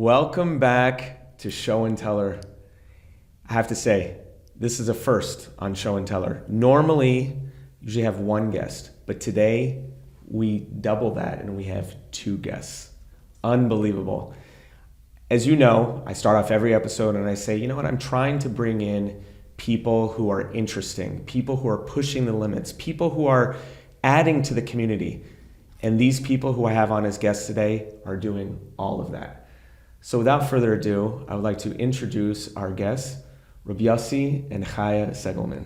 Welcome back to Show and Teller. I have to say, this is a first on Show and Teller. Normally, usually have one guest, but today we double that and we have two guests. Unbelievable. As you know, I start off every episode and I say, you know what, I'm trying to bring in people who are interesting, people who are pushing the limits, people who are adding to the community. And these people who I have on as guests today are doing all of that. So without further ado, I would like to introduce our guests, Rabbi Yossi and Chaya Segelman,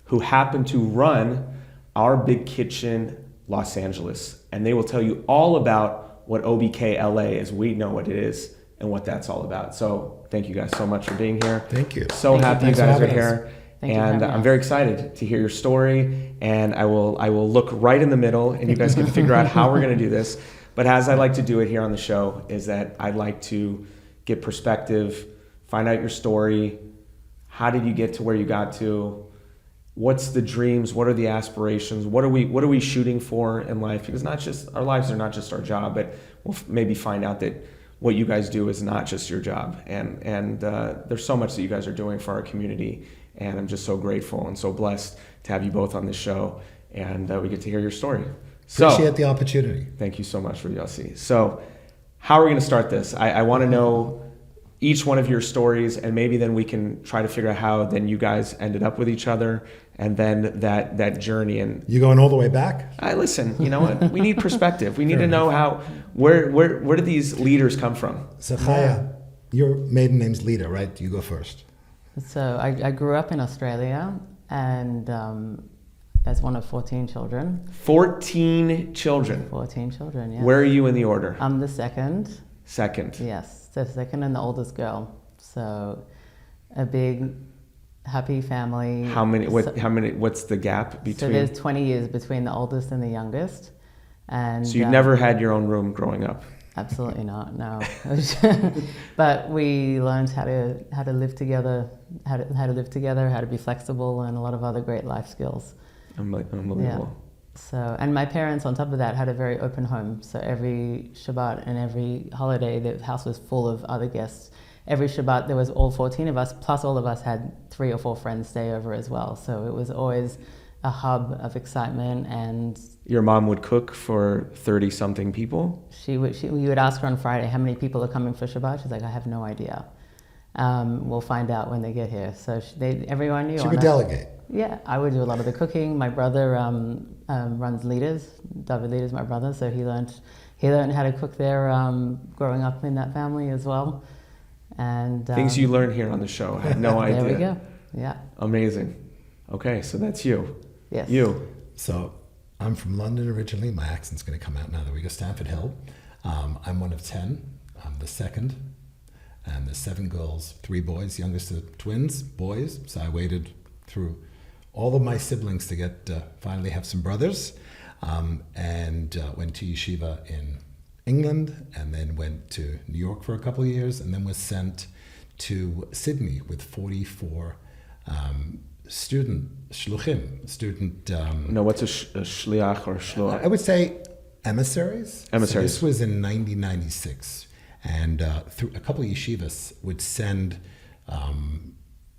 who happen to run our Big Kitchen Los Angeles. And they will tell you all about what OBKLA is. We know what it is and what that's all about. So thank you guys so much for being here. Thank you. So happy you guys are here. And I'm very excited to hear your story. And I will look right in the middle and you guys can figure out how we're going to do this. But as I like to do it here on the show is that I'd like to get perspective, find out your story. How did you get to where you got to? What's the dreams? What are the aspirations? What are we shooting for in life? Because our lives are not just our job, but we'll maybe find out that what you guys do is not just your job. And there's so much that you guys are doing for our community. And I'm just so grateful and so blessed to have you both on this show. And we get to hear your story. Appreciate the opportunity. Thank you so much for Yossi. So how are we going to start this? I want to know each one of your stories, and maybe then we can try to figure out how then you guys ended up with each other, and then that journey. And you going all the way back? Listen, you know what? We need perspective. We need to know where do these leaders come from? So Chaya, your maiden name's Lida, right? You go first. So I grew up in Australia and as one of 14 children. 14 children? 14 children, yes. Where are you in the order? I'm the second. Second. Yes, the second and the oldest girl. So a big, happy family. How many? What's the gap between? So there's 20 years between the oldest and the youngest. And so you've never had your own room growing up? Absolutely not, no. But we learned how to live together, how to be flexible, and a lot of other great life skills. Unbelievable. Yeah. So, and my parents, on top of that, had a very open home. So every Shabbat and every holiday, the house was full of other guests. Every Shabbat, there was all 14 of us, plus all of us had 3 or 4 friends stay over as well. So it was always a hub of excitement. And your mom would cook for 30-something people? We would ask her on Friday, how many people are coming for Shabbat? She's like, I have no idea. We'll find out when they get here. So everyone knew. She would delegate. Yeah, I would do a lot of the cooking. My brother runs Leaders. David Leaders, my brother, so he learned how to cook there growing up in that family as well. And things you learn here on the show. I had no idea. There we go. Yeah. Amazing. Okay, so that's you. Yes. You. So I'm from London originally. My accent's going to come out now that we go Stamford Hill. I'm one of 10. I'm the second. And there's 7 girls, 3 boys, youngest of twins, boys. So I waited through all of my siblings to get finally have some brothers, and went to yeshiva in England, and then went to New York for a couple of years, and then was sent to Sydney with 44 shluchim. What's a shliach or shluach? I would say emissaries. Emissaries. So this was in 1996, and through a couple of yeshivas would send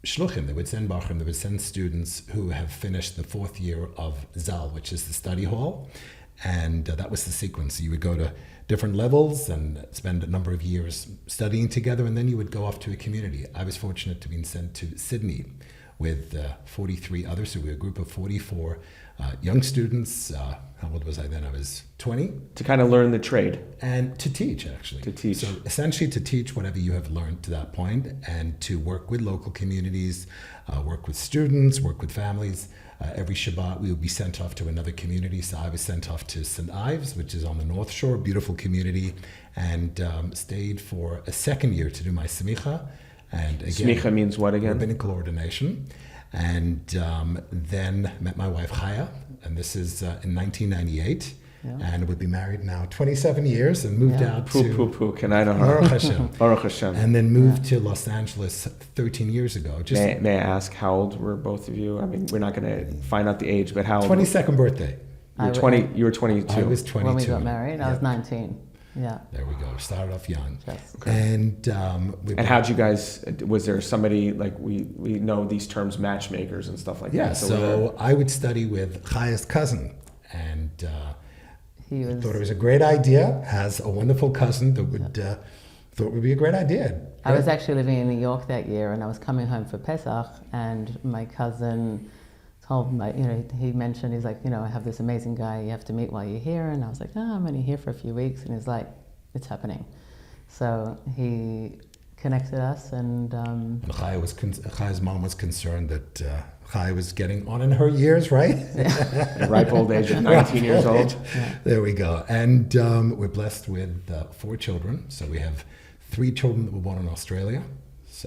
shluchim, they would send bachrim, they would send students who have finished the 4th year of Zal, which is the study hall. And that was the sequence. You would go to different levels and spend a number of years studying together, and then you would go off to a community. I was fortunate to be sent to Sydney with 43 others, so we were a group of 44 young students. How old was I then? I was 20. To kind of learn the trade. And to teach, actually. To teach. So essentially to teach whatever you have learned to that point, and to work with local communities, work with students, work with families. Every Shabbat we would be sent off to another community. So I was sent off to St. Ives, which is on the North Shore, beautiful community, and stayed for a 2nd year to do my smicha. And again, smicha means what again? Rabbinical ordination. And then met my wife Chaya, and this is in 1998. Yeah. And would be married now 27 years and moved out to Can I know Baruch Hashem. Baruch Hashem. And then moved to Los Angeles 13 years ago. May I ask how old were both of you? I mean, we're not going to find out the age, but how old? 22nd birthday. You were 22. I was 22. When we got married, I was 19. Yeah. There we go. Started off young. Yes. Okay. And And how'd you guys, was there somebody, like we know these terms, matchmakers and stuff like yeah, that. so I would study with Chaya's cousin, and He was. thought it was a great idea. Has a wonderful cousin that would thought it would be a great idea. I was actually living in New York that year, and I was coming home for Pesach, and my cousin told my, he mentioned, he's like, I have this amazing guy you have to meet while you're here, and I was like, I'm only here for a few weeks, and he's like, it's happening. So he connected us, and And Chaya's mom was concerned that Chaya was getting on in her years, right? The ripe old age of 19 years old. Yeah. There we go. And we're blessed with 4 children. So we have 3 children that were born in Australia.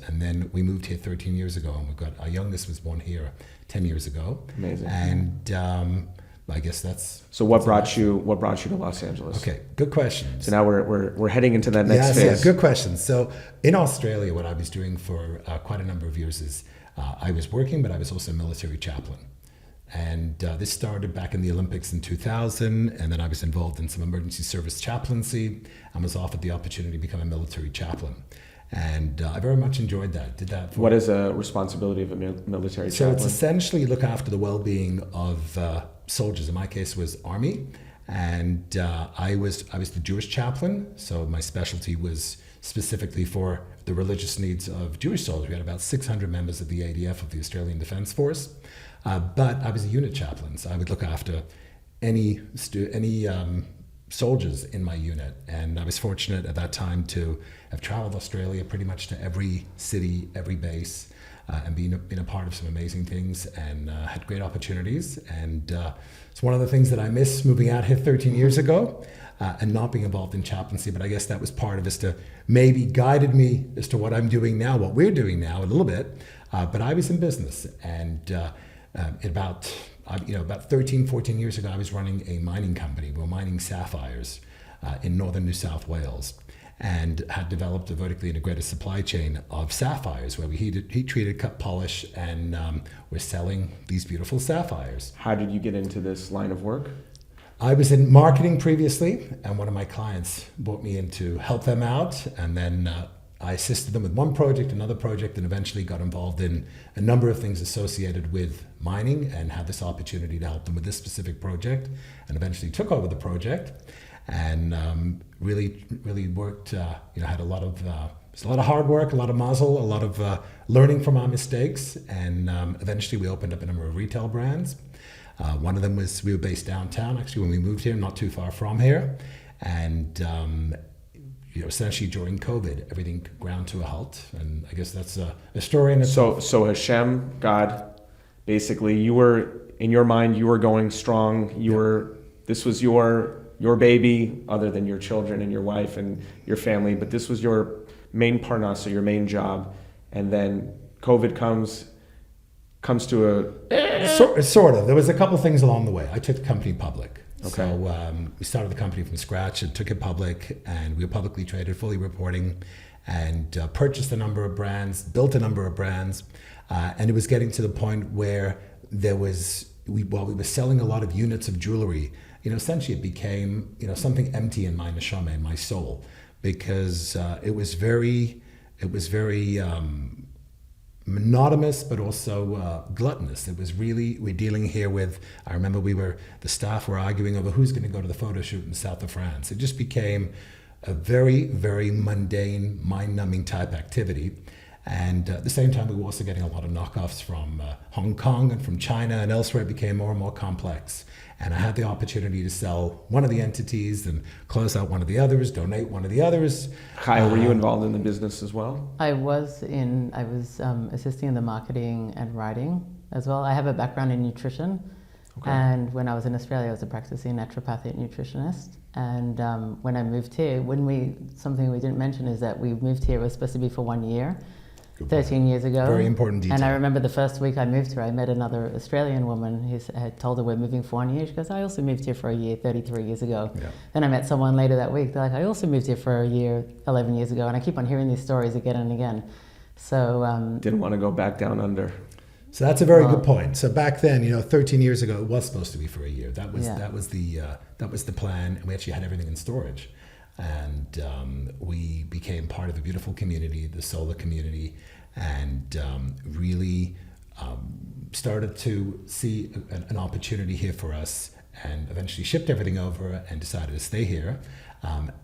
And then we moved here 13 years ago. And we've got our youngest was born here 10 years ago. Amazing. And I guess that's... So what brought you to Los Angeles? Okay, good question. So now we're heading into that next Yes, phase. yeah, good question. So in Australia, what I was doing for quite a number of years is I was working, but I was also a military chaplain. And this started back in the Olympics in 2000, and then I was involved in some emergency service chaplaincy and was offered the opportunity to become a military chaplain. And I very much enjoyed that. Did that. What is a responsibility of a military So chaplain? it's essentially look after the well-being of soldiers. In my case, was Army, and I was the Jewish chaplain. So my specialty was specifically for the religious needs of Jewish soldiers. We had about 600 members of the ADF, of the Australian Defence Force, but I was a unit chaplain, so I would look after any soldiers in my unit. And I was fortunate at that time to have traveled Australia pretty much to every city, every base, and been a part of some amazing things, and had great opportunities. And it's one of the things that I miss moving out here 13 years ago, and not being involved in chaplaincy. But I guess that was part of it, to maybe guided me as to what I'm doing now, what we're doing now a little bit. But I was in business, and about 13, 14 years ago, I was running a mining company. We were mining sapphires in northern New South Wales, and had developed a vertically integrated supply chain of sapphires where we heat treated, cut, polish, and we're selling these beautiful sapphires. How did you get into this line of work? I was in marketing previously, and one of my clients brought me in to help them out, and then I assisted them with one project, another project, and eventually got involved in a number of things associated with mining, and had this opportunity to help them with this specific project, and eventually took over the project, and really worked. Had a lot of hard work, a lot of mazel, a lot of learning from our mistakes, and eventually we opened up a number of retail brands. One of them was, we were based downtown actually when we moved here, not too far from here, and essentially during COVID, everything ground to a halt, and I guess that's a story in itself. So Hashem, God, basically, you were in your mind, you were going strong. This was your baby, other than your children and your wife and your family, but this was your main parnasa, your main job, and then COVID comes to a sort of. There was a couple things along the way. I took the company public. Okay. So we started the company from scratch and took it public, and we were publicly traded, fully reporting, and purchased a number of brands, built a number of brands, and it was getting to the point where we were selling a lot of units of jewelry. Essentially it became something empty in my neshama, in my soul, because it was very monotonous, but also gluttonous. It was really, we're dealing here with, I remember the staff were arguing over who's going to go to the photo shoot in the south of France. It just became a very, very mundane, mind-numbing type activity. And at the same time, we were also getting a lot of knockoffs from Hong Kong and from China and elsewhere. It became more and more complex. And I had the opportunity to sell one of the entities and close out one of the others, donate one of the others. Chaya, were you involved in the business as well? I was assisting in the marketing and writing as well. I have a background in nutrition. Okay. And when I was in Australia, I was a practicing naturopathic nutritionist. And when I moved here, something we didn't mention is that we moved here, it was supposed to be for 1 year. 13 years ago. Very important detail. And I remember the first week I moved here, I met another Australian woman who had told her we're moving for 1 year. She goes, I also moved here for a year 33 years ago. Yeah. Then I met someone later that week. They're like, I also moved here for a year 11 years ago. And I keep on hearing these stories again and again. So didn't want to go back down under. So that's a very good point. So back then, 13 years ago, it was supposed to be for a year. That was the plan, and we actually had everything in storage. And we became part of a beautiful community, the solar community, and really started to see an opportunity here for us, and eventually shipped everything over and decided to stay here.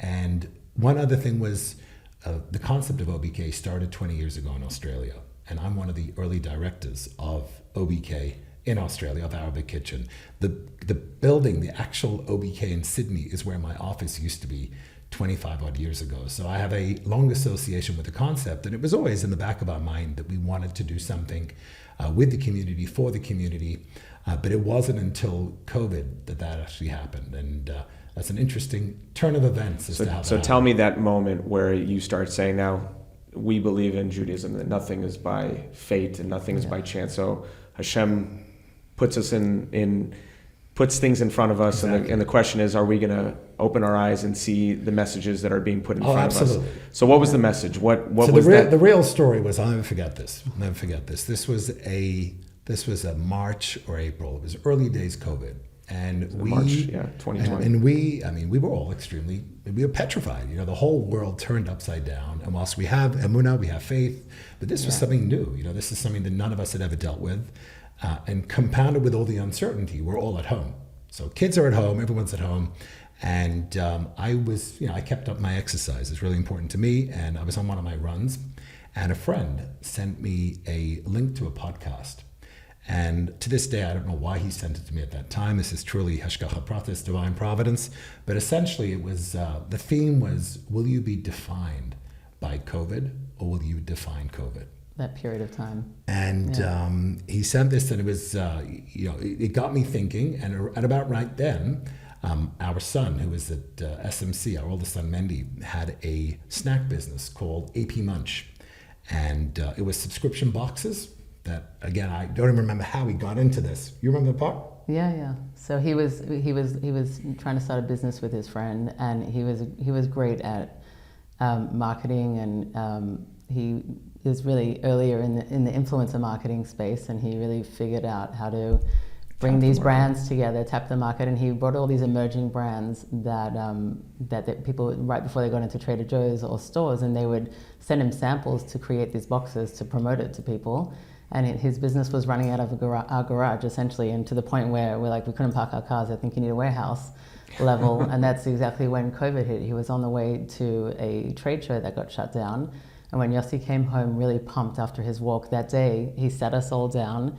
And one other thing was the concept of OBK started 20 years ago in Australia. And I'm one of the early directors of OBK in Australia, of Arabic Kitchen. The building, the actual OBK in Sydney, is where my office used to be 25 odd years ago. So I have a long association with the concept, and it was always in the back of our mind that we wanted to do something with the community, for the community. But it wasn't until COVID that actually happened. And that's an interesting turn of events as to how that So tell happened. me that moment where you start saying, now we believe in Judaism, that nothing is by fate and nothing is by chance. So Hashem puts us puts things in front of us, Exactly. and the question is, are we going to open our eyes and see the messages that are being put in front absolutely. of us? So what was the message? What So was that? the real story was, I'll never forget this. This was a March or April. It was early days COVID, and March, 2020. And we were all we were petrified. You know, the whole world turned upside down. And whilst we have emunah, we have faith, but this was something new. You know, this is something that none of us had ever dealt with, and compounded with all the uncertainty. We're all at home, so kids are at home, everyone's at home. And I kept up my exercise. It's really important to me. And I was on one of my runs, and a friend sent me a link to a podcast. And to this day, I don't know why he sent it to me at that time. This is truly Hashgacha Pratis, divine providence. But essentially, it was the theme was: will you be defined by COVID, or will you define COVID? That period of time. And he sent this, and it was it got me thinking. And at about right then, our son, who was at SMC, our oldest son Mendy, had a snack business called AP Munch, and it was subscription boxes. That, again, I don't even remember how he got into this. You remember the part? Yeah. So he was trying to start a business with his friend, and he was great at marketing, and he was really earlier in the influencer marketing space, and he really figured out how to bring these brands together, tap the market, and he brought all these emerging brands that people, right before they got into Trader Joe's or stores, and they would send him samples to create these boxes to promote it to people. And his business was running out of our garage, essentially, and to the point where we couldn't park our cars. I think you need a warehouse level. And that's exactly when COVID hit. He was on the way to a trade show that got shut down. And when Yossi came home really pumped after his walk that day, he sat us all down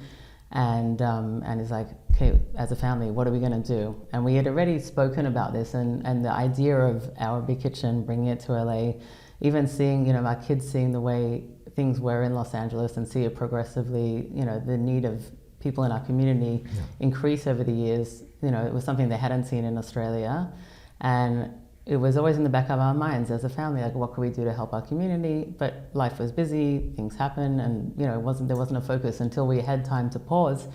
and he's like, okay, as a family, what are we going to do? And we had already spoken about this, and the idea of our big kitchen, bringing it to LA, even seeing, our kids seeing the way things were in Los Angeles, and see it progressively, the need of people in our community increase over the years. It was something they hadn't seen in Australia, and it was always in the back of our minds as a family, like, what could we do to help our community? But life was busy, things happen, and there wasn't a focus until we had time to pause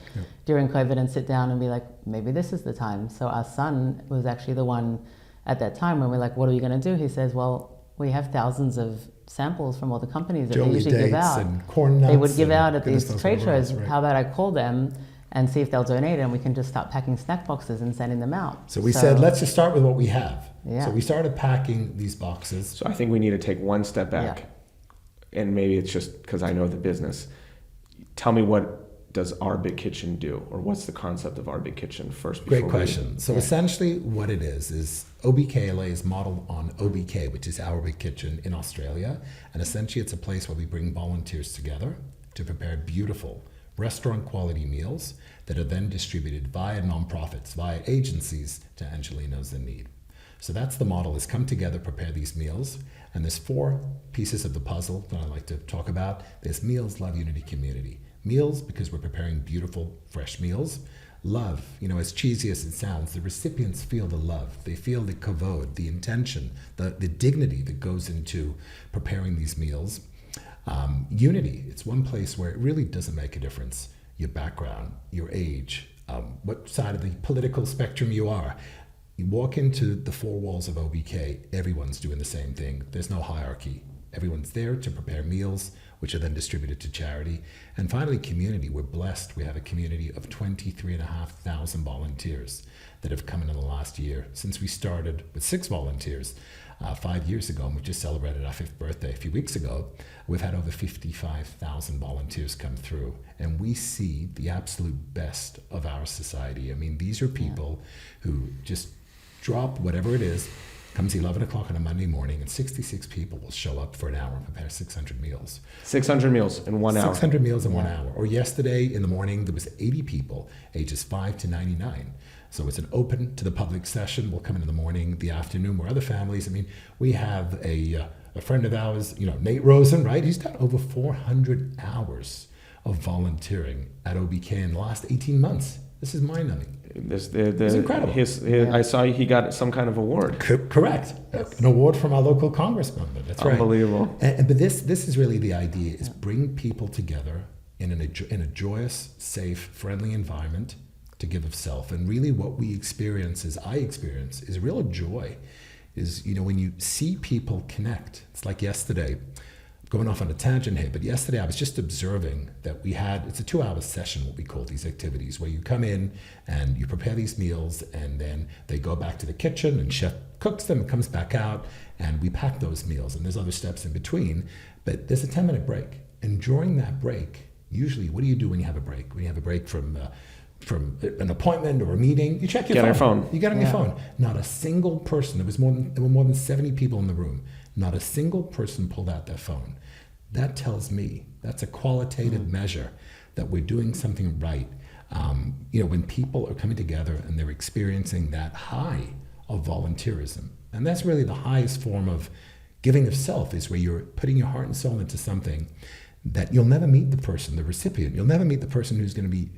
during COVID and sit down and be like, maybe this is the time. So our son was actually the one at that time when we're like, what are we going to do? He says, well, we have thousands of samples from all the companies that Joey they usually give dates out. and corn nuts They would give and out at goodness these knows trade whatever shows. else, right. How about I call them and see if they'll donate, and we can just start packing snack boxes and sending them out. So we said, let's just start with what we have. Yeah. So we started packing these boxes. So I think we need to take one step back, and maybe it's just because I know the business. Tell me, what does Our Big Kitchen do, or what's the concept of Our Big Kitchen first? Great question. So essentially what it is OBKLA is modeled on OBK, which is Our Big Kitchen in Australia. And essentially it's a place where we bring volunteers together to prepare beautiful restaurant quality meals that are then distributed via nonprofits, via agencies to Angelinos in need. So that's the model, is come together, prepare these meals. And there's 4 pieces of the puzzle that I like to talk about. There's meals, love, unity, community. Meals, because we're preparing beautiful, fresh meals. Love, as cheesy as it sounds, the recipients feel the love. They feel the kavod, the intention, the dignity that goes into preparing these meals. Unity, it's one place where it really doesn't make a difference. Your background, your age, what side of the political spectrum you are. You walk into the 4 walls of OBK, everyone's doing the same thing. There's no hierarchy. Everyone's there to prepare meals, which are then distributed to charity. And finally, community. We're blessed. We have a community of 23,500 volunteers that have come in the last year. Since we started with 6 volunteers 5 years ago, and we just celebrated our 5th birthday a few weeks ago, we've had over 55,000 volunteers come through. And we see the absolute best of our society. I mean, these are people who just drop whatever it is. Comes 11 o'clock on a Monday morning, and 66 people will show up for an hour and prepare 600 meals. 600 meals in 1 hour. 600 meals in 1 hour. Or yesterday in the morning, there was 80 people, ages 5 to 99. So it's an open to the public session. We'll come in the morning, the afternoon, where other families. I mean, we have a friend of ours, Nate Rosen, right? He's done over 400 hours of volunteering at OBK in the last 18 months. This is mind-numbing. It's incredible. I saw he got some kind of award. Correct. An award from our local congressman. That's right. Unbelievable. But this is really the idea: is bring people together in a joyous, safe, friendly environment to give of self. And really, what we experience, is real joy. Is when you see people connect. It's like yesterday. Going off on a tangent here, but yesterday I was just observing that it's a 2-hour session, what we call these activities, where you come in and you prepare these meals, and then they go back to the kitchen and chef cooks them and comes back out, and we pack those meals, and there's other steps in between, but there's a 10-minute break. And during that break, usually, what do you do when you have a break? When you have a break from an appointment or a meeting, you check your phone. You get on your phone. Not a single person, there were more than 70 people in the room, not a single person pulled out their phone. That tells me, that's a qualitative measure that we're doing something right. When people are coming together and they're experiencing that high of volunteerism, and that's really the highest form of giving of self, is where you're putting your heart and soul into something that you'll never meet the person, the recipient. You'll never meet the person who's going to be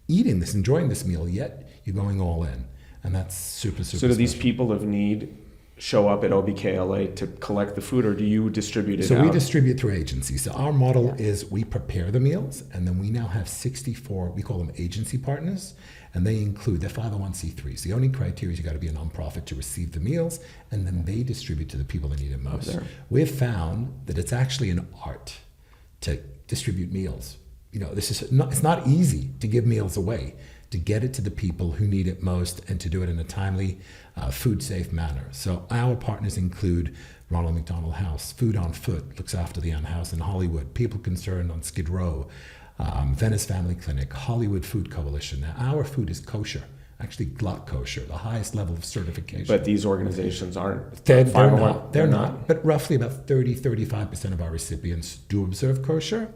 eating this, enjoying this meal, yet you're going all in. And that's super, super So do these special. people of need show up at OBKLA to collect the food, or do you distribute it out? So we distribute through agencies. So our model is we prepare the meals, and then we now have 64, we call them agency partners, and they include, they're 501c3s. The only criteria is you got to be a nonprofit to receive the meals, and then they distribute to the people that need it most. We've found that it's actually an art to distribute meals. It's not easy to give meals away, to get it to the people who need it most, and to do it in a timely, food-safe manner. So our partners include Ronald McDonald House, Food on Foot looks after the House in Hollywood, People Concerned on Skid Row, Venice Family Clinic, Hollywood Food Coalition. Now, our food is kosher, actually glut kosher, the highest level of certification. But these organizations aren't. They're not. But roughly about 35% of our recipients do observe kosher.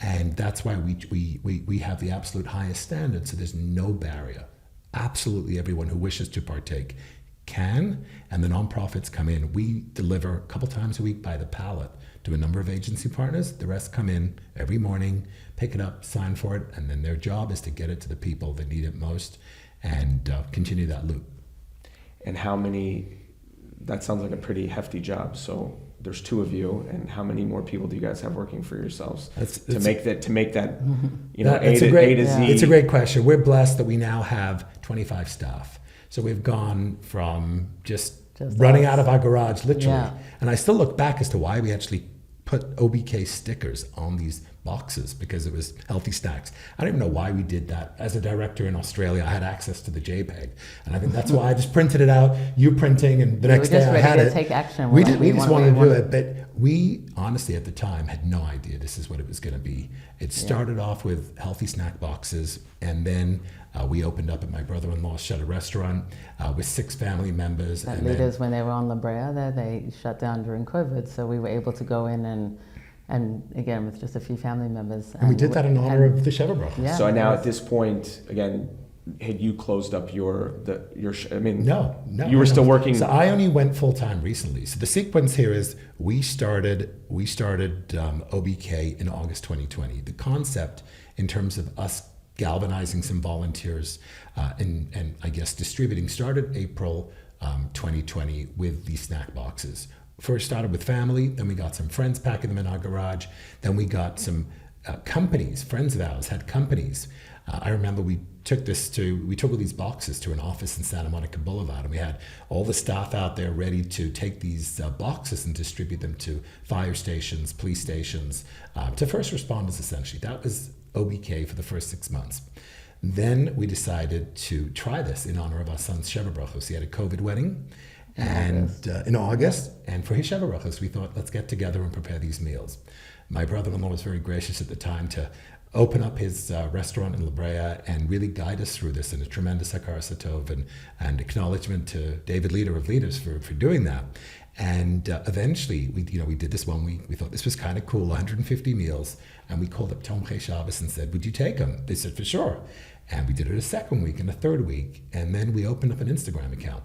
And that's why we have the absolute highest standard. So there's no barrier. Absolutely everyone who wishes to partake can, and the nonprofits come in. We deliver a couple times a week by the pallet to a number of agency partners. The rest come in every morning, pick it up, sign for it, and then their job is to get it to the people that need it most and continue that loop. And how many, that sounds like a pretty hefty job. So there's 2 of you, and how many more people do you guys have working for yourselves to make that A to Z? It's a great question. We're blessed that we now have 25 staff. So we've gone from just running out of our garage, literally. And I still look back as to why we actually put OBK stickers on these boxes, because it was healthy snacks. I don't even know why we did that. As a director in Australia, I had access to the JPEG, and I think that's why I just printed it out. You printing, and the next day I had it. Take action. We just wanted to do it, but we honestly at the time had no idea this is what it was going to be. It started off with healthy snack boxes, and then we opened up at my brother-in-law's shutter restaurant with 6 family members. And leaders, when they were on La Brea, they shut down during COVID, so we were able to go in and again with just a few family members. And we did that in honor of the Sheva Brachos. Yeah, so now at this point, again, had you closed up your? No. You were still working. So I only went full time recently. So the sequence here is we started OBK in August 2020. The concept, in terms of us galvanizing some volunteers and I guess distributing, started April 2020 with these snack boxes. First started with family, then we got some friends packing them in our garage, then we got some companies, friends of ours had companies I remember we took all these boxes to an office in Santa Monica Boulevard, and we had all the staff out there ready to take these boxes and distribute them to fire stations, police stations, to first responders essentially. That was OBK for the first 6 months. Then we decided to try this in honor of our son's Sheva Brachos. He had a COVID wedding in August, and for his Sheva Brachos, we thought, let's get together and prepare these meals. My brother-in-law was very gracious at the time to open up his restaurant in La Brea and really guide us through this, and a tremendous hakar satov and acknowledgement to David, leader of leaders, for doing that. And eventually, we did this 1 week. We thought this was kind of cool, 150 meals, and we called up Tomchei Shabbos and said, would you take them? They said, for sure. And we did it a second week and a third week, and then we opened up an Instagram account.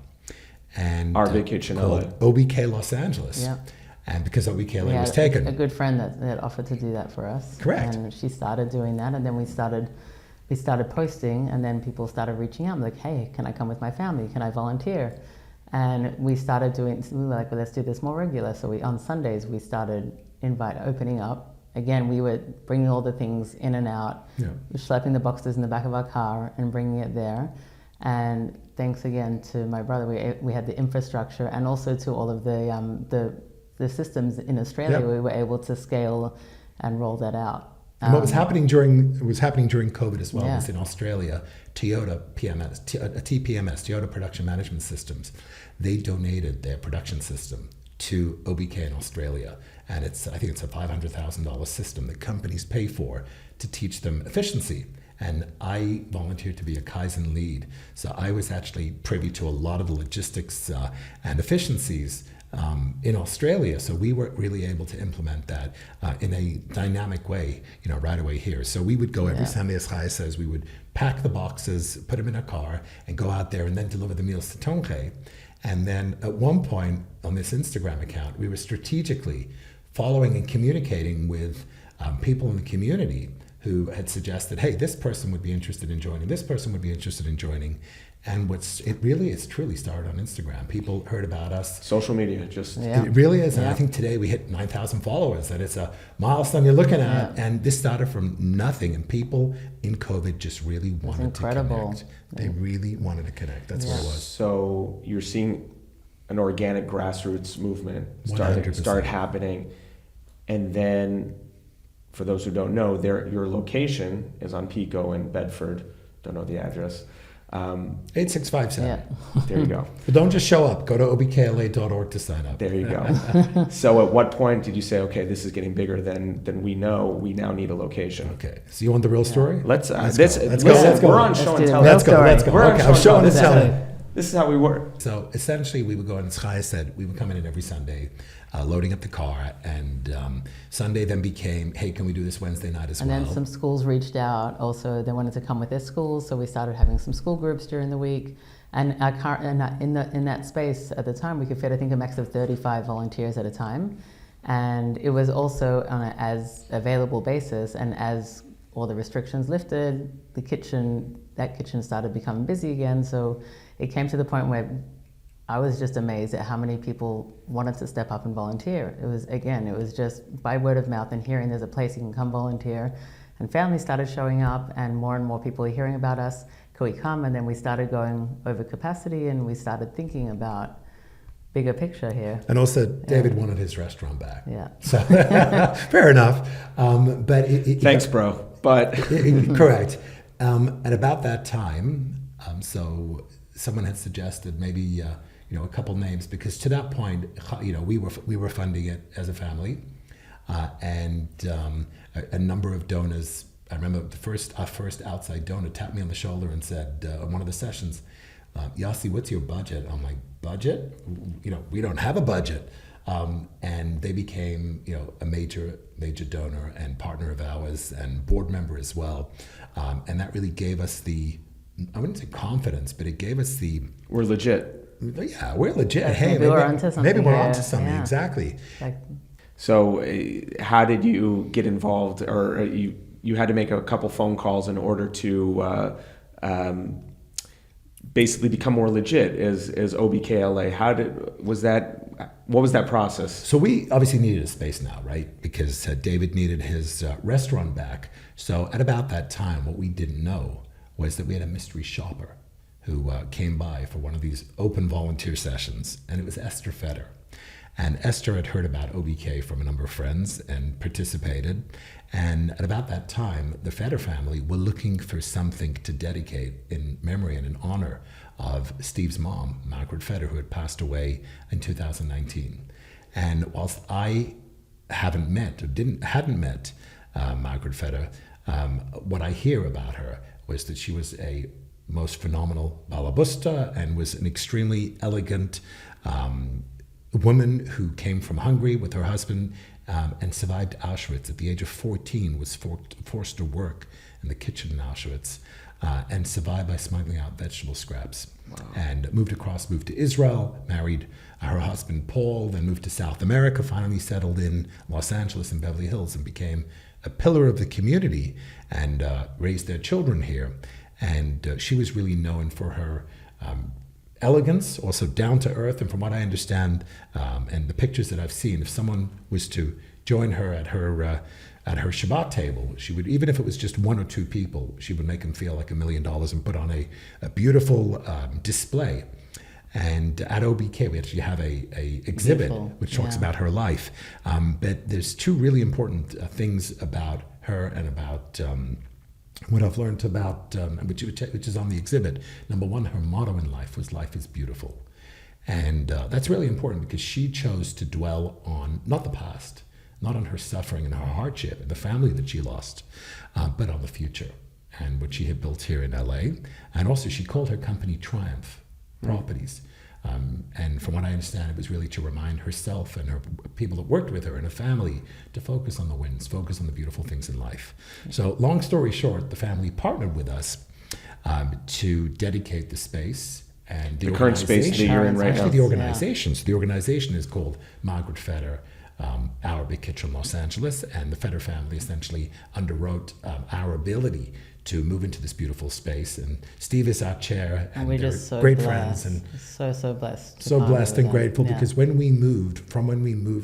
And Arvik Kitchen called OBK Los Angeles. Yeah. And because OBKLA was taken. A good friend that offered to do that for us. Correct. And she started doing that, and then we started posting, and then people started reaching out, like, hey, can I come with my family? Can I volunteer? And we started we were like, well, let's do this more regular. So on Sundays, we started opening up. Again, we were bringing all the things in and out, schlepping the boxes in the back of our car and bringing it there. And thanks again to my brother, we had the infrastructure, and also to all of the systems in Australia. We were able to scale and roll that out. And what was happening during COVID as well was in Australia, Toyota Toyota Production Management Systems, they donated their production system to OBK in Australia, and I think it's a $500,000 system that companies pay for to teach them efficiency. And I volunteered to be a Kaizen lead, so I was actually privy to a lot of the logistics and efficiencies in Australia. So we were really able to implement that in a dynamic way, right away here. So we would go every Sunday, as Chaya says, we would pack the boxes, put them in a car, and go out there and then deliver the meals to Tomchei. And then at one point on this Instagram account, we were strategically following and communicating with people in the community who had suggested, hey, this person would be interested in joining, this person would be interested in joining. And it's truly started on Instagram. People heard about us. Social media, It really is. And I think today we hit 9,000 followers, and it's a milestone you're looking at. And this started from nothing, and people in COVID just really wanted to connect. They really wanted to connect. That's what it was. So you're seeing an organic grassroots movement start happening. And then, for those who don't know, your location is on Pico in Bedford. Don't know the address. 8657. There you go. But don't just show up. Go to obkla.org to sign up. There you go. So at what point did you say, okay, this is getting bigger than we know, we now need a location? Okay. So you want the real story? Let's go. We're on show and tell. Let's go. Okay, I'm showing and telling. This is how we work. So essentially we would go, and as Chaya said, we would come in every Sunday, loading up the car, and Sunday then became, hey, can we do this Wednesday night as well? And then some schools reached out. Also, they wanted to come with their schools, so we started having some school groups during the week. And in that space at the time, we could fit, I think, a max of 35 volunteers at a time. And it was also on an as available basis, and as all the restrictions lifted, that kitchen started becoming busy again. So it came to the point where I was just amazed at how many people wanted to step up and volunteer. It was just by word of mouth and hearing there's a place you can come volunteer. And families started showing up, and more people were hearing about us. Could we come? And then we started going over capacity, and we started thinking about bigger picture here. And also, David wanted his restaurant back. Yeah. So, fair enough. But thanks, bro. But correct. At about that time, so someone had suggested maybe a couple names, because to that point, we were funding it as a family, and a number of donors. I remember our first outside donor tapped me on the shoulder and said on one of the sessions, Yossi, what's your budget? I'm like, budget? We don't have a budget. And they became, a major donor and partner of ours and board member as well. And that really gave us I wouldn't say confidence, but it gave us we're legit. Yeah, we're legit. Hey, maybe we're onto something. Maybe we're onto something, exactly. So how did you get involved, or you had to make a couple phone calls in order to basically become more legit as OBKLA? Was that what was that process? So we obviously needed a space now, right? Because David needed his restaurant back. So at about that time, what we didn't know was that we had a mystery shopper who came by for one of these open volunteer sessions, and it was Esther Feder. And Esther had heard about OBK from a number of friends and participated. And at about that time, the Feder family were looking for something to dedicate in memory and in honor of Steve's mom, Margaret Feder, who had passed away in 2019. And whilst I hadn't met Margaret Feder, what I hear about her was that she was a most phenomenal balabusta and was an extremely elegant woman who came from Hungary with her husband and survived Auschwitz. At the age of 14, was forced to work in the kitchen in Auschwitz and survived by smuggling out vegetable scraps. Wow. And moved to Israel, married her husband Paul, then moved to South America, finally settled in Los Angeles and Beverly Hills and became a pillar of the community and raised their children here. And she was really known for her elegance, also down to earth. And from what I understand, and the pictures that I've seen, if someone was to join her at her Shabbat table, she would, even if it was just one or two people, she would make them feel like $1 million and put on a beautiful display. And at OBK, we actually have a exhibit which talks about her life. But there's two really important things about her and about what I've learned about, which is on the exhibit. Number one, her motto in life was "Life is beautiful," and that's really important because she chose to dwell on not the past, not on her suffering and her hardship and the family that she lost, but on the future and what she had built here in LA. And also, she called her company Triumph Properties. And from what I understand, it was really to remind herself and her people that worked with her and her family to focus on the wins, focus on the beautiful things in life. So long story short, the family partnered with us to dedicate the space. And the current space that you're in right now. Actually, the organization. So the organization is called Margaret Feder, Our Big Kitchen Los Angeles, and the Feder family essentially underwrote our ability to move into this beautiful space. And Steve is our chair, and we're they're just so great blessed. friends, and so blessed. so blessed and grateful Yeah. because when we moved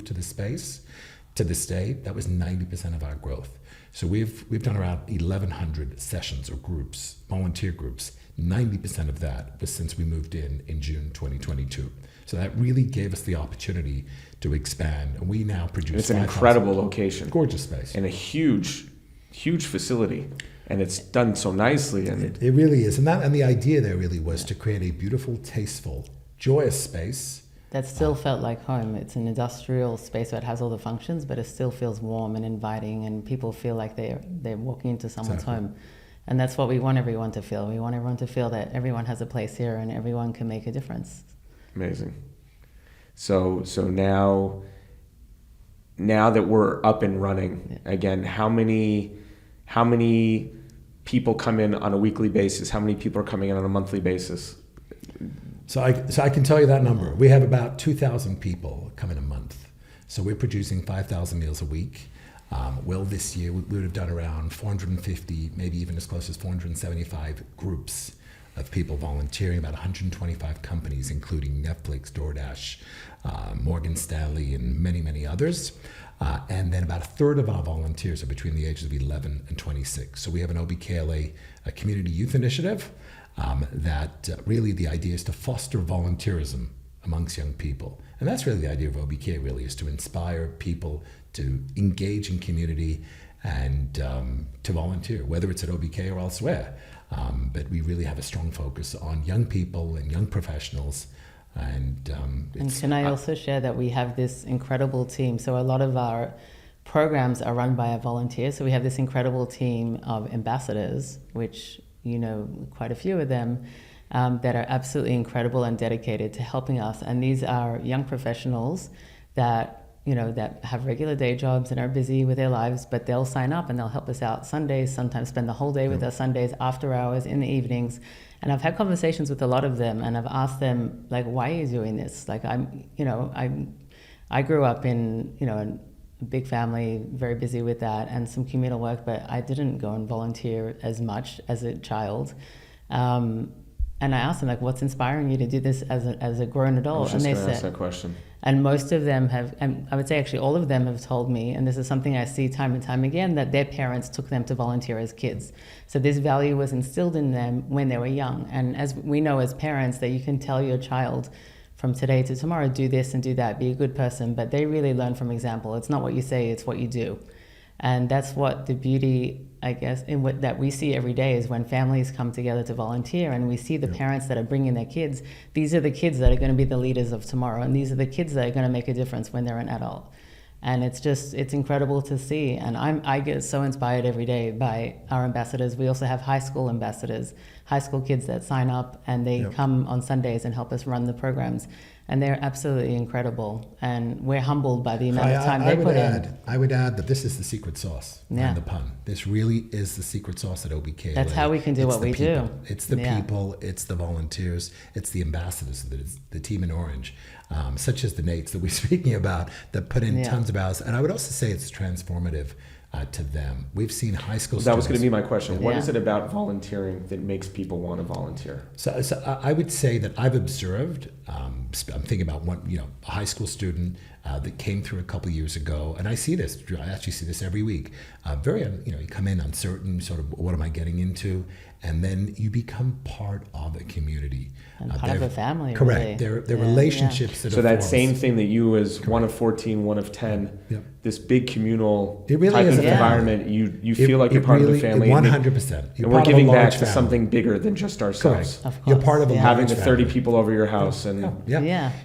to the space to this day, that was 90% of our growth. So we've done around 1,100 sessions or groups, volunteer groups. 90% of that was since we moved in June 2022. So that really gave us the opportunity to expand, and we now produce. It's an incredible location, gorgeous space, and a huge facility, and it's done so nicely. And it really is, and the idea there really was to create a beautiful, tasteful, joyous space that still felt like home. It's an industrial space where it has all the functions, but it still feels warm and inviting, and people feel like they're walking into someone's home. And that's what we want everyone to feel. We want everyone to feel that everyone has a place here and everyone can make a difference. Amazing. So now that we're up and running again, how many people come in on a weekly basis? How many people are coming in on a monthly basis? So I can tell you that number. We have about 2,000 people come in a month. So we're producing 5,000 meals a week. This year we would have done around 450, maybe even as close as 475 groups of people volunteering, about 125 companies, including Netflix, DoorDash, Morgan Stanley, and many, many others. And then about a third of our volunteers are between the ages of 11 and 26. So we have an OBKLA community youth initiative that really the idea is to foster volunteerism amongst young people. And that's really the idea of OBK, really, is to inspire people to engage in community and to volunteer, whether it's at OBK or elsewhere. But we really have a strong focus on young people and young professionals. And can I also share that we have this incredible team? So a lot of our programs are run by our volunteers. So we have this incredible team of ambassadors, which you know quite a few of them, that are absolutely incredible and dedicated to helping us. And these are young professionals that that have regular day jobs and are busy with their lives, but they'll sign up and they'll help us out Sundays, sometimes spend the whole day with us Sundays, after hours, in the evenings. And I've had conversations with a lot of them, and I've asked them, like, why are you doing this? Like, I grew up in, a big family, very busy with that, and some communal work, but I didn't go and volunteer as much as a child. and I asked them, like, what's inspiring you to do this as a grown I adult? was just And going they to ask said, that question. and most of them have, and I would say actually all of them have told me, and this is something I see time and time again, that their parents took them to volunteer as kids. So this value was instilled in them when they were young. And as we know as parents, that you can tell your child from today to tomorrow, do this and do that, be a good person, but they really learn from example. It's not what you say, it's what you do. And that's what the beauty, I guess, in what that we see every day is when families come together to volunteer and we see the parents that are bringing their kids. These are the kids that are going to be the leaders of tomorrow, and these are the kids that are going to make a difference when they're an adult. And it's incredible to see. And I get so inspired every day by our ambassadors. We also have high school ambassadors, high school kids that sign up and they come on Sundays and help us run the programs. And they're absolutely incredible. And we're humbled by the amount of time they put in. I would add that this is the secret sauce and the pun. This really is the secret sauce at OBKLA. That's how we can do what we do. It's the people, it's the volunteers, it's the ambassadors, the team in orange, such as the Nates that we're speaking about, that put in tons of hours. And I would also say it's transformative to them. We've seen high school students. That was going to be my question. What is it about volunteering that makes people want to volunteer? So I would say that I've observed, I'm thinking about one, a high school student that came through a couple of years ago, and I see this, I actually see this every week. You come in uncertain, sort of, what am I getting into? And then you become part of a community. And part of a family, correct. Really. They're relationships that are So that formed. same thing that you as one of 14, one of 10, this big communal It really type is of a environment, you feel like you're part of the family. 100%. And we're giving back to something bigger than just ourselves. Correct. You're part of a Having large the 30 family. people over your house and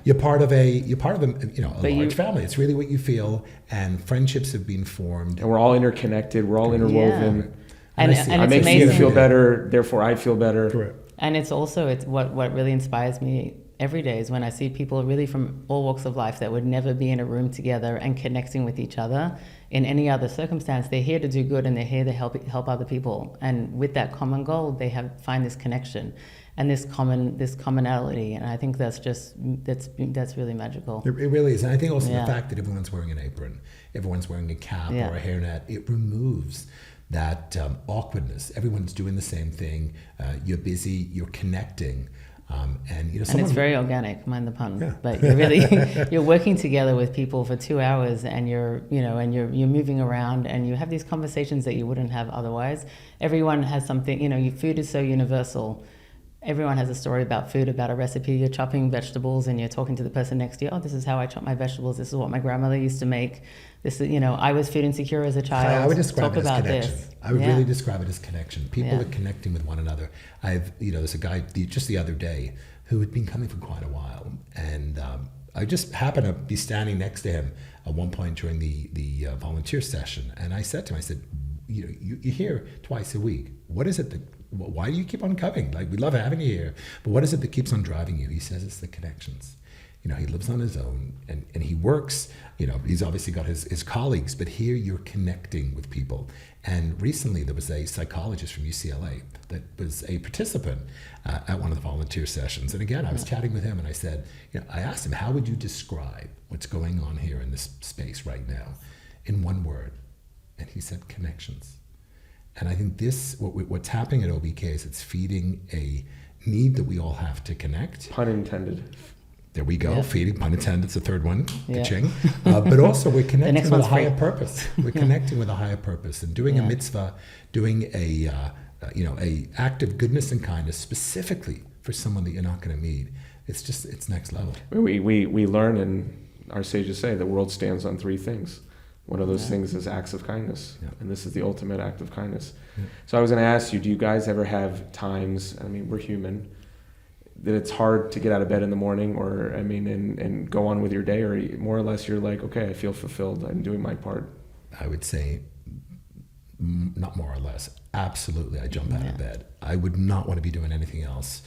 You're part of a large family. It's really what you feel, and friendships have been formed. we're all interconnected, we're all interwoven. And I it's make amazing. you feel better, therefore I feel better. Correct. And it's what really inspires me every day is when I see people really from all walks of life that would never be in a room together and connecting with each other in any other circumstance. They're here to do good and they're here to help other people. And with that common goal, they find this connection and this commonality. And I think that's really magical. It really is. And I think also the fact that everyone's wearing an apron, everyone's wearing a cap or a hairnet, it removes that awkwardness. Everyone's doing the same thing. You're busy, you're connecting. And it's very organic, mind the pun. Yeah. But you're really you're working together with people for 2 hours, and you're moving around, and you have these conversations that you wouldn't have otherwise. Everyone has something. Food is so universal. Everyone has a story about food, about a recipe. You're chopping vegetables, and you're talking to the person next to you. Oh, this is how I chop my vegetables. This is what my grandmother used to make. This is, I was food insecure as a child. I would describe it as connection. This. I would really describe it as connection. People are connecting with one another. There's a guy just the other day who had been coming for quite a while, and I just happened to be standing next to him at one point during the volunteer session, and I said to him, you're here twice a week. What is it why do you keep on coming? Like, we love having you here, but what is it that keeps on driving you? He says it's the connections. He lives on his own and he works, he's obviously got his colleagues, but here you're connecting with people. And recently there was a psychologist from UCLA that was a participant at one of the volunteer sessions. And again, I was chatting with him and I said, I asked him, how would you describe what's going on here in this space right now in one word? And he said, connections. And I think what's happening at OBK is it's feeding a need that we all have to connect. Pun intended. There we go, feeding, pun intended, it's the third one, Yeah. ka-ching. But also we're connecting with a higher free. purpose. We're connecting with a higher purpose and doing a mitzvah, doing a act of goodness and kindness specifically for someone that you're not going to meet. It's next level. We learn, and our sages say the world stands on three things. One of those things is acts of kindness, and this is the ultimate act of kindness. Yeah. So I was going to ask you, do you guys ever have times, we're human, that it's hard to get out of bed in the morning and go on with your day, or more or less you're like, okay, I feel fulfilled, I'm doing my part? I would say, not more or less, absolutely, I jump out of bed. I would not want to be doing anything else.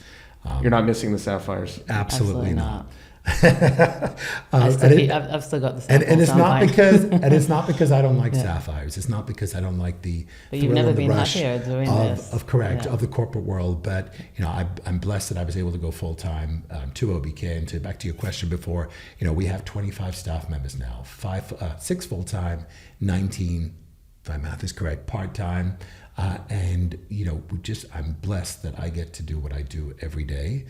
You're not missing the sapphires? Absolutely not. I've still got the sapphires. And it's not because I don't like sapphires. It's not because I don't like the But you've never been happier doing this. Of the corporate world. But I'm blessed that I was able to go full time to OBK. And back to your question before, we have 25 staff members now, 6 full time, 19. If my math is correct, part-time. And I'm blessed that I get to do what I do every day.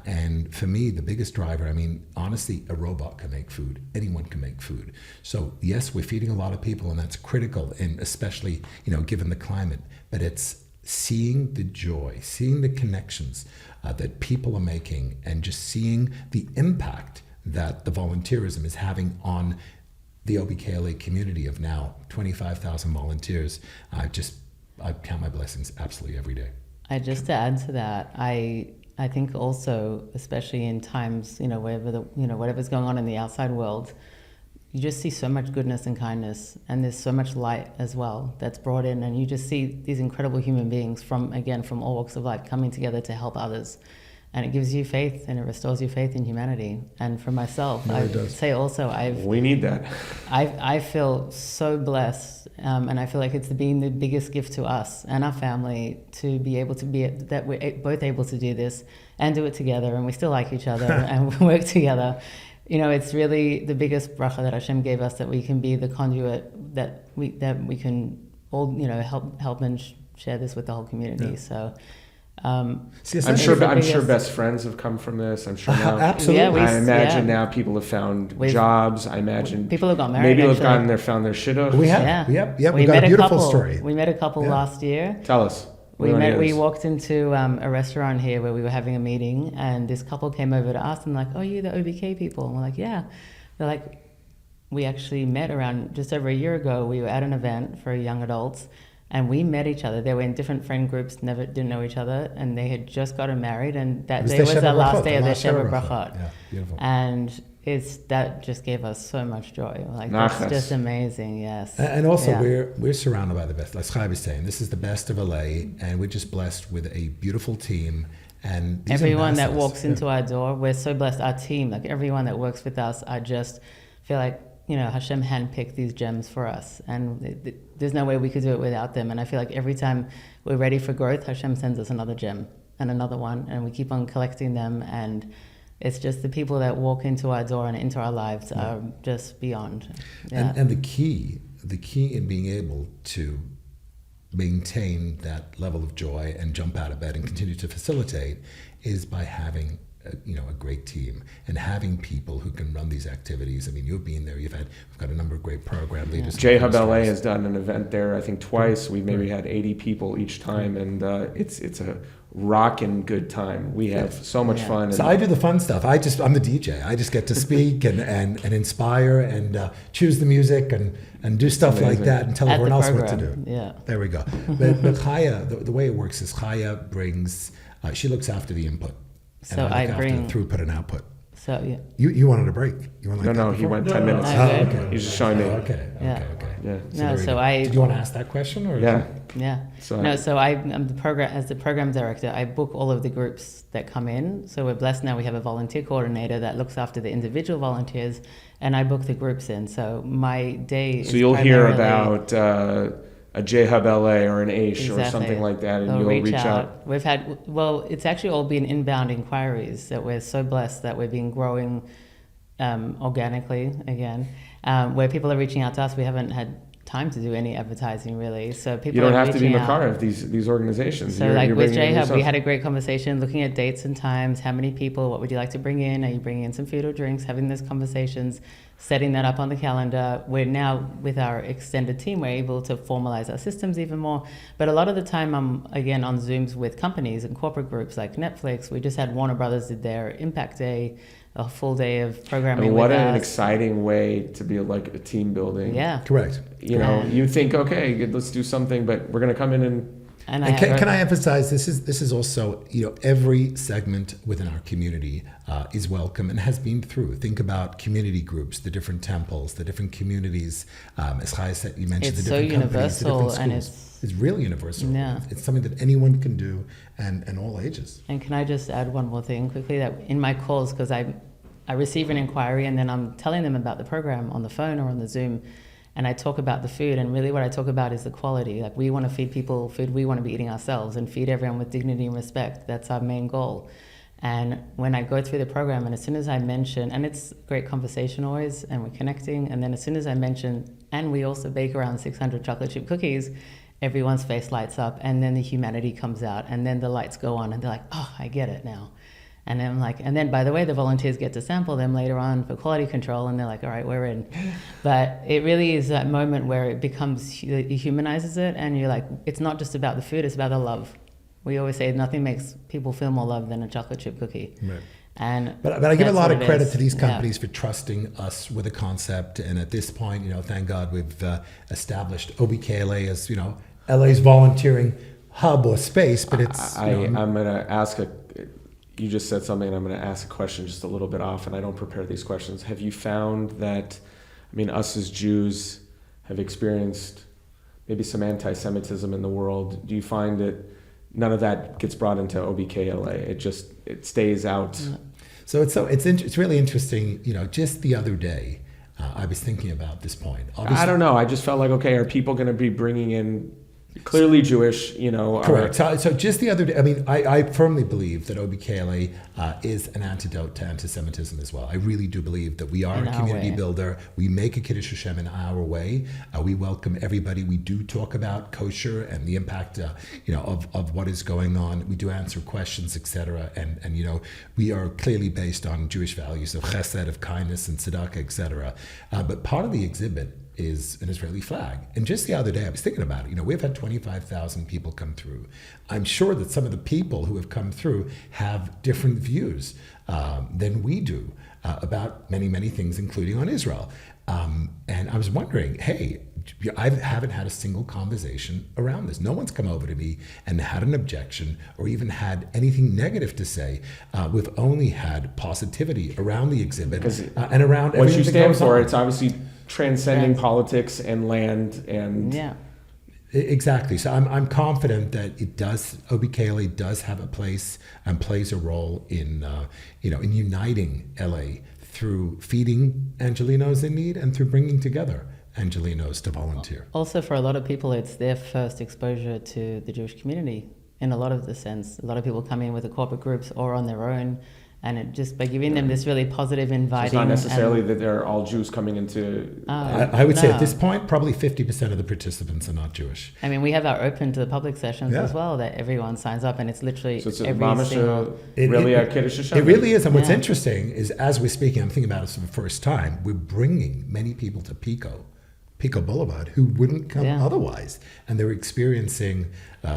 And for me, the biggest driver, honestly, a robot can make food. Anyone can make food. So yes, we're feeding a lot of people, and that's critical, and especially, given the climate. But it's seeing the joy, seeing the connections that people are making, and just seeing the impact that the volunteerism is having on the OBKLA community of now 25,000 volunteers. I count my blessings absolutely every day. Just to add to that, I think also, especially in times, whatever's going on in the outside world, you just see so much goodness and kindness, and there's so much light as well that's brought in, and you just see these incredible human beings from all walks of life coming together to help others. And it gives you faith, and it restores your faith in humanity. And for myself, I would say also, we need that. I feel so blessed, and I feel like it's been the biggest gift to us and our family to be able to that we're both able to do this and do it together, and we still like each other and we work together. It's really the biggest bracha that Hashem gave us, that we can be the conduit, that we can all help and share this with the whole community. Yeah. So. I'm sure best friends have come from this. I'm sure now. Absolutely. I imagine now people have found jobs. I imagine people have got married. Maybe they've found their shidduch. We have. Yeah. We got a beautiful story. We met a couple last year. Tell us. We walked into a restaurant here where we were having a meeting, and this couple came over to us and like, "Oh, you the OBK people?" And we're like, "Yeah." They're like, "We actually met around just over a year ago. We were at an event for young adults." And we met each other. They were in different friend groups, didn't know each other, and they had just gotten married, and that day was the last day of their Sheva Brachot. Yeah, beautiful. And that just gave us so much joy. Like, that's just amazing, yes. And also, we're surrounded by the best. Like Chaya was saying, this is the best of LA, and we're just blessed with a beautiful team. And everyone that walks into our door, we're so blessed. Our team, like everyone that works with us, I just feel like, Hashem handpicked these gems for us, and there's no way we could do it without them. And I feel like every time we're ready for growth, Hashem sends us another gem and another one, and we keep on collecting them. And it's just the people that walk into our door and into our lives are just beyond. Yeah. And the key in being able to maintain that level of joy and jump out of bed and continue to facilitate is by having a great team and having people who can run these activities. You've been there. We've got a number of great program leaders. JHubLA has done an event there, I think twice. We maybe had 80 people each time, and it's a rockin' good time. We have so much fun. So I do the fun stuff. I'm the DJ. I just get to speak and inspire and choose the music and do stuff like that and tell everyone else what to do. Yeah. There we go. But Chaya, the way it works is Chaya brings, she looks after the input. So I bring the throughput and output. So yeah. You wanted a break. No, he went 10 minutes. Okay. He's just showing me. Okay. Yeah. Did you want to ask that question or? Yeah. Yeah. So I'm the program director. I book all of the groups that come in. So we're blessed now. We have a volunteer coordinator that looks after the individual volunteers, and I book the groups in. So my day. So you'll hear about a JHubLA or an AISH or something like that, and you'll reach out. We've had, it's actually all been inbound inquiries that we're so blessed that we've been growing organically again, where people are reaching out to us. We haven't had time to do any advertising really, so people you don't are have to be reaching Makar of these organizations. So with JHub, we had a great conversation looking at dates and times, how many people, what would you like to bring in, are you bringing in some food or drinks, having those conversations, setting that up on the calendar. We're now, with our extended team, we're able to formalize our systems even more. But a lot of the time I'm, again, on Zooms with companies and corporate groups like Netflix. We just had Warner Brothers did their Impact Day, a full day of programming with us. What an exciting way to be like a team building. Yeah. Correct. You think, okay, let's do something, but we're going to come in and can I emphasize, this is also, every segment within our community is welcome and has been through. Think about community groups, the different temples, the different communities. As Chaya said, you mentioned the different companies, the different schools. And it's really universal. Yeah. It's something that anyone can do and all ages. And can I just add one more thing quickly, that in my calls, because I receive an inquiry and then I'm telling them about the program on the phone or on the Zoom, and I talk about the food, and really what I talk about is the quality. Like, we want to feed people food we want to be eating ourselves and feed everyone with dignity and respect. That's our main goal. And when I go through the program, and as soon as I mention, and it's great conversation always, and we're connecting, and then as soon as I mention, and we also bake around 600 chocolate chip cookies, everyone's face lights up, and then the humanity comes out, and then the lights go on, and they're like, oh, I get it now. And then I'm like, and then by the way, the volunteers get to sample them later on for quality control, and they're like, all right, we're in. But it really is that moment where it becomes, it humanizes it, and you're like, it's not just about the food, it's about the love. We always say nothing makes people feel more love than a chocolate chip cookie. Right. And but I give a lot of credit is. to these companies for trusting us with a concept. And at this point, thank God we've established OBKLA as, LA's volunteering hub or space. But it's. I'm going to ask you just said something, and I'm going to ask a question just a little bit off, and I don't prepare these questions. Have you found that, us as Jews have experienced maybe some anti-Semitism in the world? Do you find that none of that gets brought into OBKLA? It stays out. So it's really interesting. Just the other day, I was thinking about this point. Obviously, I don't know. I just felt like, okay, are people going to be bringing in clearly Jewish? Correct. So just the other day, I firmly believe that OBKLA is an antidote to anti-Semitism as well. I really do believe that we are a community builder. We make a Kiddush Hashem in our way. We welcome everybody. We do talk about kosher and the impact, of what is going on. We do answer questions, etc. And we are clearly based on Jewish values of chesed, of kindness and tzedakah, etc. But part of the exhibit is an Israeli flag. And just the other day, I was thinking about it. We've had 25,000 people come through. I'm sure that some of the people who have come through have different views than we do about many, many things, including on Israel. And I was wondering, hey, I haven't had a single conversation around this. No one's come over to me and had an objection or even had anything negative to say. We've only had positivity around the exhibit and around what you stand for. On. It's obviously transcending politics and land and exactly. So I'm confident that OBKLA does have a place and plays a role in in uniting LA through feeding Angelenos in need and through bringing together Angelenos to volunteer. Also, for a lot of people, it's their first exposure to the Jewish community in a lot of the sense. A lot of people come in with the corporate groups or on their own, and it just by giving them this really positive, inviting. It's not necessarily that they're all Jews coming into. I would say at this point, probably 50% of the participants are not Jewish. We have our open to the public sessions as well that everyone signs up, and it's literally so it's every single. Really a Kiddush Hashem. It really is, and what's interesting is as we're speaking, I'm thinking about it for the first time. We're bringing many people to Pico Boulevard who wouldn't come otherwise, and they're experiencing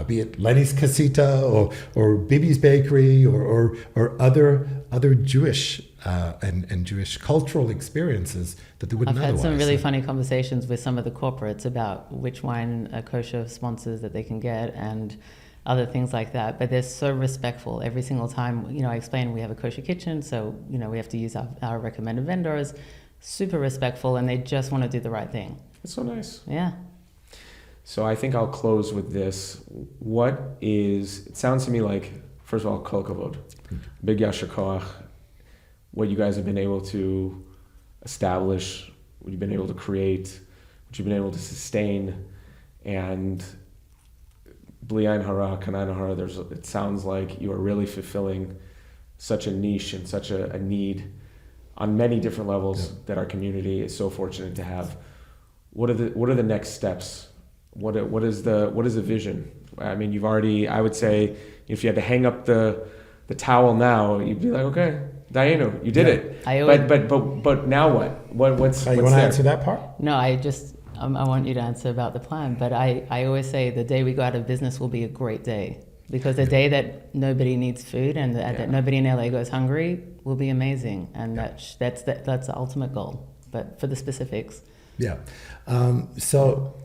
be it Lenny's Casita or Bibi's Bakery or other Jewish and Jewish cultural experiences that they wouldn't otherwise. I've had some really funny conversations with some of the corporates about which wine kosher sponsors that they can get and other things like that, but they're so respectful every single time. I explain we have a kosher kitchen, so we have to use our recommended vendors. Super respectful, and they just want to do the right thing. It's so nice. Yeah. So I think I'll close with this. It sounds to me like, first of all, kol kavod, big yasher koach, what you guys have been able to establish, what you've been able to create, what you've been able to sustain, and bli ayin hara, kanayin hara, it sounds like you are really fulfilling such a niche and such a need on many different levels that our community is so fortunate to have. What are the next steps? What is the vision? You've already, I would say, if you had to hang up the towel now, you'd be like, okay, Dayenu, you did it. But now what? What's you want to answer that part? No, I want you to answer about the plan. But I always say the day we go out of business will be a great day. Because the day that nobody needs food and that nobody in LA goes hungry will be amazing, and that's the ultimate goal. But for the specifics, so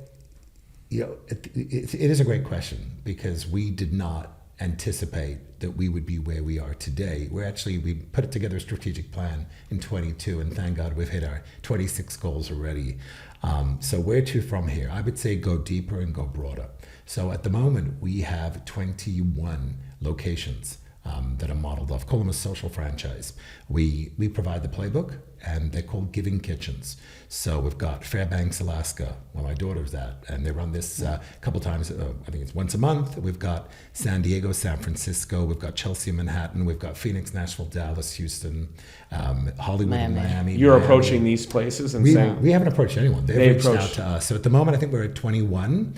it is a great question because we did not anticipate that we would be where we are today. We put together a strategic plan in 22, and thank God we've hit our 26 goals already. So where to from here? I would say go deeper and go broader. So at the moment, we have 21 locations that are modeled off. Call them a social franchise. We provide the playbook. and they're called Giving Kitchens. So we've got Fairbanks, Alaska, where my daughter's at, and they run this a couple times, I think it's once a month. We've got San Diego, San Francisco, we've got Chelsea, Manhattan, we've got Phoenix, Nashville, Dallas, Houston, Hollywood, and Miami. You're Miami. approaching these places and saying... We haven't approached anyone. They've reached out approached. to us. So at the moment, I think we're at 21.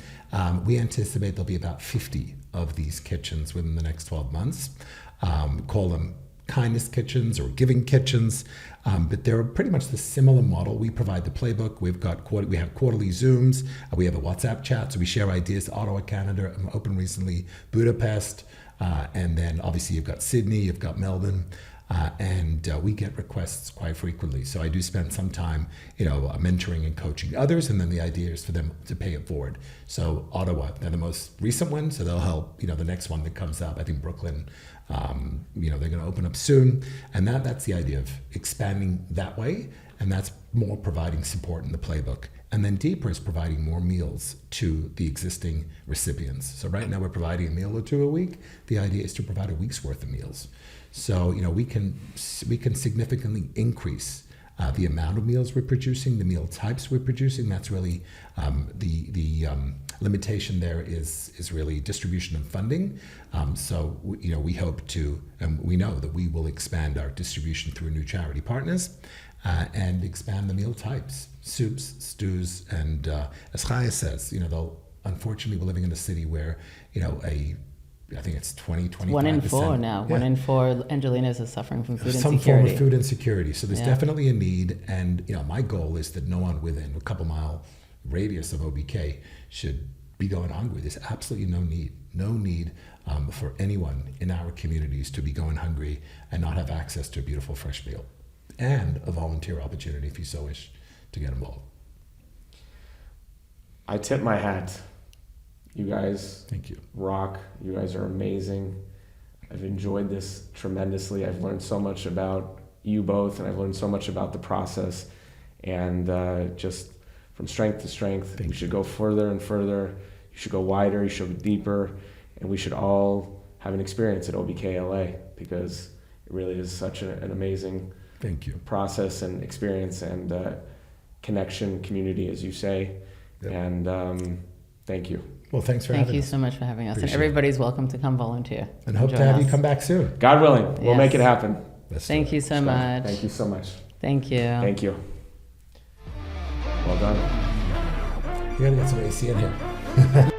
We anticipate there'll be about 50 of these kitchens within the next 12 months. Call them kindness kitchens or giving kitchens, but they're pretty much the similar model. We provide the playbook. We have quarterly Zooms. We have a WhatsApp chat, so we share ideas. Ottawa, Canada, opened recently. Budapest, and then obviously you've got Sydney, you've got Melbourne. And we get requests quite frequently. So I do spend some time, mentoring and coaching others, and then the idea is for them to pay it forward. So Ottawa, they're the most recent one, so they'll help, the next one that comes up. I think Brooklyn, they're going to open up soon. And that's the idea of expanding that way, and that's more providing support in the playbook. And then deeper is providing more meals to the existing recipients. So right now we're providing a meal or two a week. The idea is to provide a week's worth of meals. So we can significantly increase the amount of meals we're producing, the meal types we're producing. That's really the limitation there is really distribution and funding. So we hope to, and we know that we will expand our distribution through new charity partners and expand the meal types, soups, stews, and as Chaya says, unfortunately we're living in a city where I think it's 25%. 1 in 4 now. Yeah. 1 in 4 Angelinos is suffering from food Some insecurity. form of food insecurity. So there's definitely a need. And, my goal is that no one within a couple mile radius of OBK should be going hungry. There's absolutely no need for anyone in our communities to be going hungry and not have access to a beautiful fresh meal and a volunteer opportunity if you so wish to get involved. I tip my hat. You guys Thank you. rock. You guys are amazing. I've enjoyed this tremendously. I've learned so much about you both, and I've learned so much about the process. And just from strength to strength, you should go further and further. You should go wider. You should go deeper. And we should all have an experience at OBKLA, because it really is such an amazing Thank you. process and experience and connection, community, as you say. Yep. And thank you. Well, thanks for having us. Thank you so much for having us. Appreciate and everybody's welcome to come volunteer. And hope to Join have us. you come back soon. God willing, we'll Yes. make it happen. Let's do Thank it. you so much. Thank you so much. Thank you. Thank you. Well done. We gotta get some AC in here.